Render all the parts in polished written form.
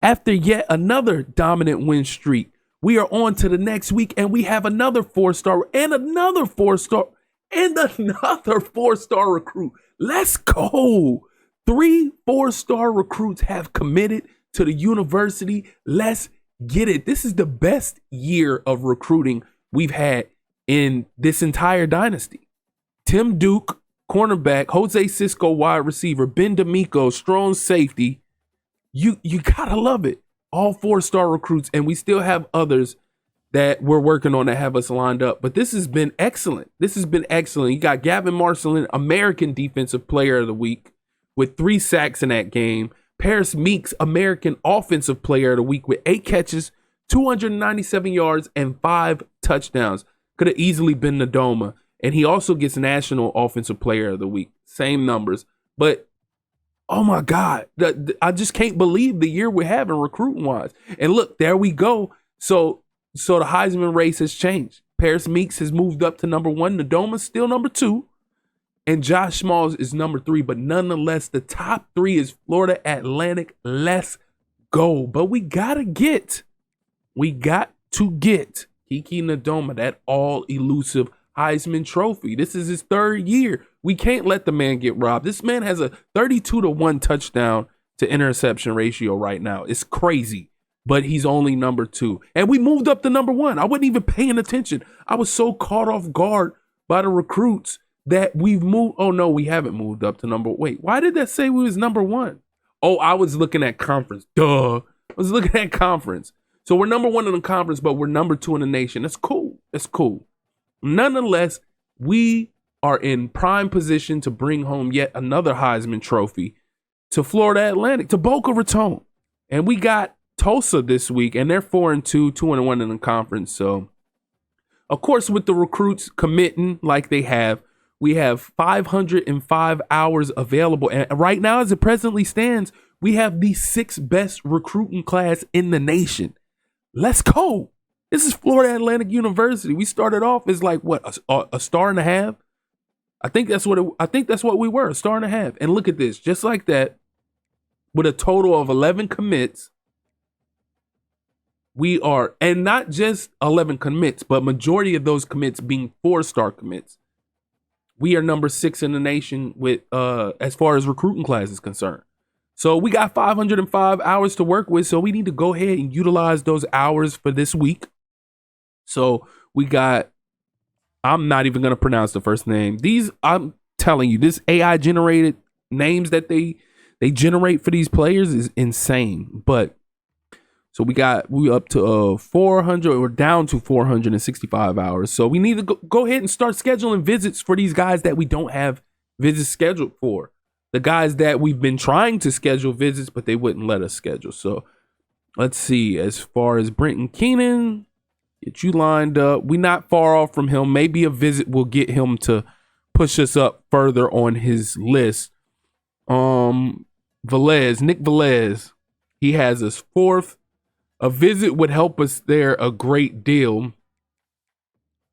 After yet another dominant win streak, we are on to the next week and we have another 4-star and another 4-star and another 4-star recruit. Let's go. 3 4-star recruits have committed to the university. Let's get it. This is the best year of recruiting we've had in this entire dynasty. Tim Duke, cornerback, Jose Cisco, wide receiver, Ben D'Amico, strong safety. You gotta love it. All 4-star recruits, and we still have others that we're working on that have us lined up. But this has been excellent. This has been excellent. You got Gavin Marcelin, American Defensive Player of the Week, with 3 sacks in that game. Paris Meeks, American Offensive Player of the Week, with 8 catches, 297 yards, and 5 touchdowns. Could have easily been Nadoma. And he also gets National Offensive Player of the Week. Same numbers. But, oh my God, I just can't believe the year we're having recruiting-wise. And look, there we go. So the Heisman race has changed. Paris Meeks has moved up to number 1. Nadoma's still number 2. And Josh Smalls is number 3. But nonetheless, the top 3 is Florida Atlantic. Let's go. But we got to get Kiki Nadoma, that all-elusive Heisman Trophy. This is his 3rd year. We can't let the man get robbed. This man has a 32-1 touchdown to interception ratio right now. It's crazy, but he's only number 2. And we moved up to number 1. I wasn't even paying attention. I was so caught off guard by the recruits that we've moved. Oh, no, we haven't moved up to number. Wait, why did that say we was number 1? Oh, I was looking at conference. Duh. I was looking at conference. So we're number 1 in the conference, but we're number 2 in the nation. That's cool. That's cool. Nonetheless, we are in prime position to bring home yet another Heisman Trophy to Florida Atlantic, to Boca Raton. And we got Tulsa this week, and they're 4-2, 2-1 in the conference. So, of course, with the recruits committing like they have, we have 505 hours available. And right now, as it presently stands, we have the 6th best recruiting class in the nation. Let's go. This is Florida Atlantic University. We started off as like what, a star and a half. I think that's what we were, a star and a half. And look at this, just like that, with a total of 11 commits, we are, and not just 11 commits, but majority of those commits being 4-star commits. We are number 6 in the nation with as far as recruiting class is concerned. So we got 505 hours to work with. So we need to go ahead and utilize those hours for this week. So we got, I'm not even going to pronounce the first name. I'm telling you, this AI generated names that they generate for these players is insane. But so we up to 400, we're down to 465 hours. So we need to go ahead and start scheduling visits for these guys that we don't have visits scheduled for. The guys that we've been trying to schedule visits, but they wouldn't let us schedule. So let's see, as far as Brenton Keenan, get you lined up. We're not far off from him. Maybe a visit will get him to push us up further on his list. Nick Velez, he has us 4th. A visit would help us there a great deal.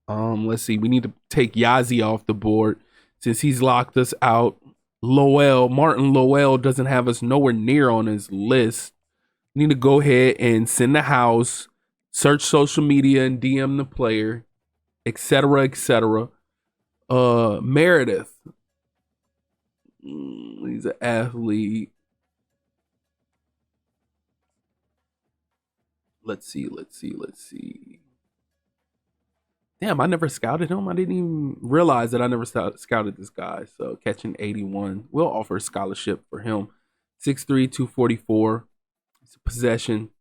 Let's see. We need to take Yazi off the board since he's locked us out. Martin Lowell doesn't have us nowhere near on his list. We need to go ahead and send the house, search social media and DM the player, etc., etc. Meredith. He's an athlete. Let's see. Damn, I never scouted him. I didn't even realize that I never scouted this guy. So catching 81. We'll offer a scholarship for him. 6'3", 244. It's a possession.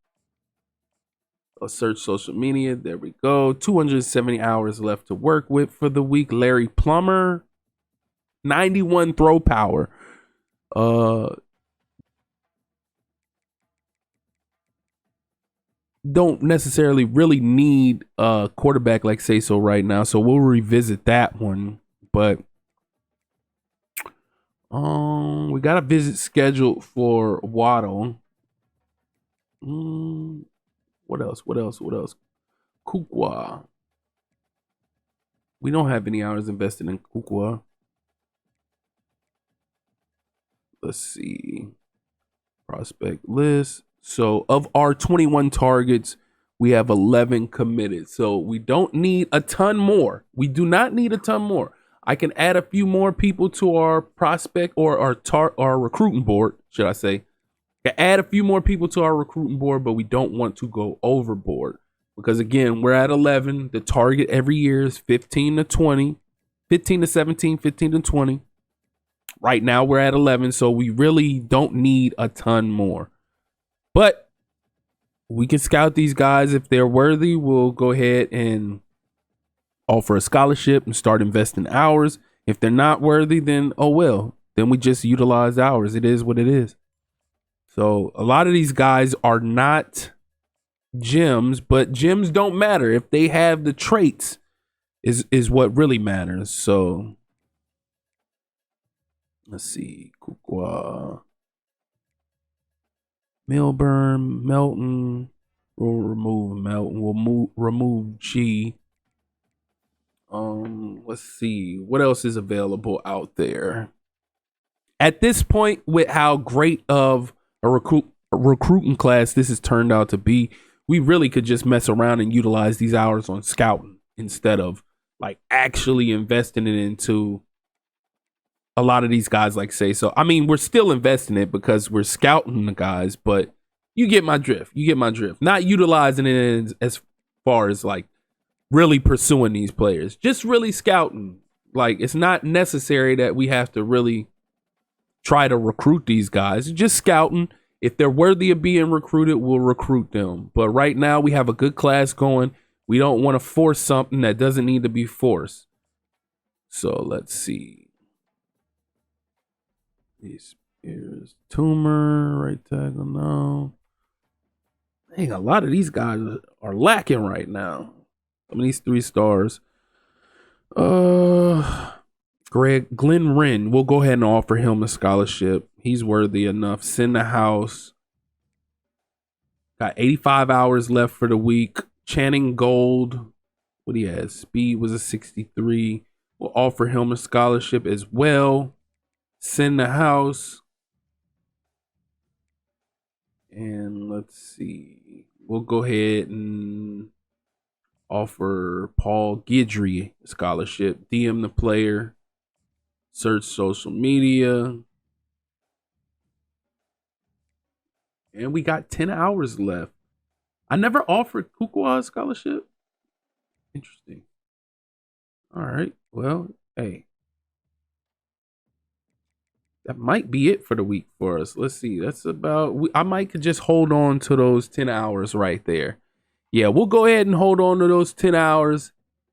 I'll search social media. There we go. 270 hours left to work with for the week. Larry Plummer. 91 throw power. Don't necessarily really need a quarterback like Say So right now, so we'll revisit that one. But we got a visit scheduled for Waddle. What else? Kukwa. We don't have any hours invested in Kukwa. Let's see. Prospect list. So of our 21 targets, we have 11 committed. So we don't need a ton more. We do not need a ton more. I can add a few more people to our prospect or our recruiting board, should I say. I can add a few more people to our recruiting board, but we don't want to go overboard. Because again, we're at 11. The target every year is 15 to 20, 15 to 17, 15 to 20. Right now we're at 11, so we really don't need a ton more. But we can scout these guys. If they're worthy, we'll go ahead and offer a scholarship and start investing hours. If they're not worthy, then oh well. Then we just utilize hours. It is what it is. So a lot of these guys are not gems, but gems don't matter. If they have the traits is what really matters. So let's see. Kukwa, Milburn, Melton. We'll remove Melton. We'll remove G. Let's see. What else is available out there? At this point, with how great of a recruiting class this has turned out to be, we really could just mess around and utilize these hours on scouting instead of like actually investing it into a lot of these guys, like say. So I mean, we're still investing it because we're scouting the guys, but you get my drift. You get my drift. Not utilizing it as far as like really pursuing these players, just really scouting. Like it's not necessary that we have to really try to recruit these guys. Just scouting. If they're worthy of being recruited, we'll recruit them. But right now we have a good class going. We don't want to force something that doesn't need to be forced. So let's see. Here's Tumor, right tackle now. Dang, a lot of these guys are lacking right now. Some of these 3 stars. Glenn Wren, we'll go ahead and offer him a scholarship. He's worthy enough. Send the house. Got 85 hours left for the week. Channing Gold, what he has? Speed was a 63. We'll offer him a scholarship as well. Send the house. And let's see. We'll go ahead and offer Paul Guidry a scholarship. DM the player. Search social media. And we got 10 hours left. I never offered Kukwa a scholarship. Interesting. All right. Well, hey. That might be it for the week for us. Let's see. That's about... I might just hold on to those 10 hours right there. Yeah, we'll go ahead and hold on to those 10 hours.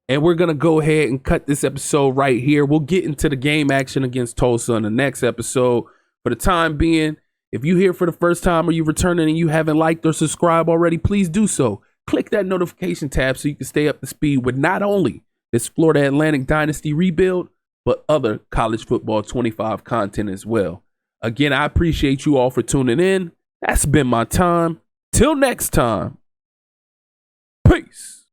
And we're going to go ahead and cut this episode right here. We'll get into the game action against Tulsa in the next episode. For the time being, if you're here for the first time or you're returning and you haven't liked or subscribed already, please do so. Click that notification tab so you can stay up to speed with not only this Florida Atlantic Dynasty rebuild, but other college football 25 content as well. Again, I appreciate you all for tuning in. That's been my time. Till next time. Peace.